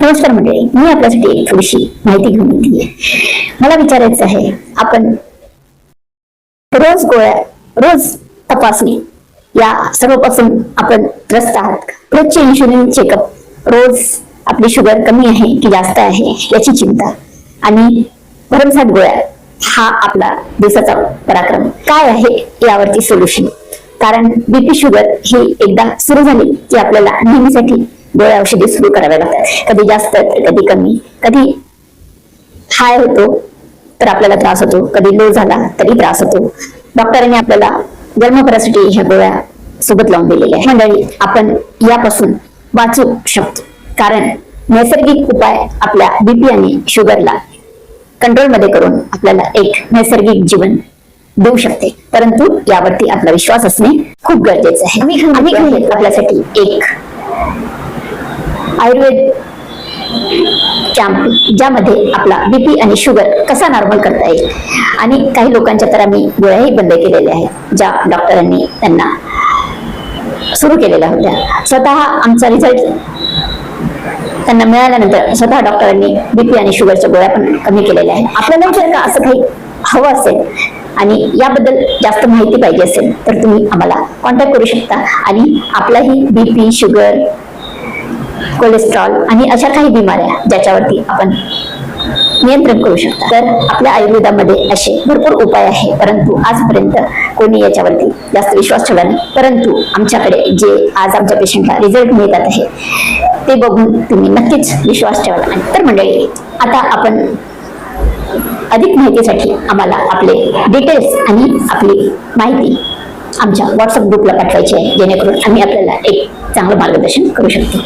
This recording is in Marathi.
नमस्कार मंडळी, मी आपल्यासाठी एक थोडीशी माहिती घेऊन येते. मला विचारायचं आहे, आपण रोज गोळ्या, रोज तपासणी या सर्वपासून आपण त्रस्त आहात का? रोजचे इन्शुलिन चेकअप, रोज आपली शुगर कमी आहे की जास्त आहे याची चिंता आणि भरमसाठ गोळ्या हा आपला दिवसाचा पराक्रम काय आहे यावरती सोल्युशन. कारण बीपी शुगर ही एकदा सुरू झाली की आपल्याला नेहमीसाठी गोळ्या औषधे सुरू कराव्या लागतात. कधी जास्त तर कधी कमी, कधी हाय होतो तर आपल्याला त्रास होतो, कधी लो झाला तरी त्रास होतो. डॉक्टरांनी आपल्याला जन्मभरासाठी ह्या गोळ्या सोबत लावून दिलेल्या आहे. मंडळी, आपण यापासून वाचू शकतो कारण नैसर्गिक उपाय आपल्या बीपी आणि शुगरला कंट्रोलमध्ये करून आपल्याला एक नैसर्गिक जीवन देऊ शकते. परंतु यावरती आपला विश्वास असणे खूप गरजेचं आहे. आम्ही आपल्यासाठी एक आयुर्वेद कॅम्प, ज्यामध्ये आपला बीपी आणि शुगर कसा नॉर्मल करता येईल. आणि काही लोकांच्या तर आम्ही गोळ्याही बंद केलेल्या आहेत, ज्या डॉक्टरांनी त्यांना सुरू केलेल्या होत्या. स्वतः आमचा रिझल्ट त्यांना मिळाल्यानंतर स्वतः डॉक्टरांनी बीपी आणि शुगरच्या गोळ्या पण कमी केलेल्या आहेत. आपल्याला जर का असं काही हवं असेल आणि याबद्दल जास्त माहिती पाहिजे असेल तर तुम्ही आम्हाला कॉन्टॅक्ट करू शकता आणि आपलाही बीपी, शुगर, कोलेस्ट्रॉल आणि अशा काही बिमाऱ्या ज्याच्यावरती आपण नियंत्रण करू शकता. तर आपल्या आयुर्वेदामध्ये असे भरपूर उपाय आहे, परंतु आजपर्यंत कोणी याच्यावरती जास्त विश्वास ठेवला नाही. परंतु आमच्याकडे जे आज आमच्या पेशंटला रिझल्ट मिळतात आहे ते बघून तुम्ही नक्कीच विश्वास ठेवाल. तर मंडळी, आता आपण अधिक माहितीसाठी आम्हाला आपले डिटेल्स आणि आपली माहिती आमच्या व्हॉट्सअप ग्रुपला पाठवायची आहे, जेणेकरून आम्ही आपल्याला एक चांगलं मार्गदर्शन करू शकतो.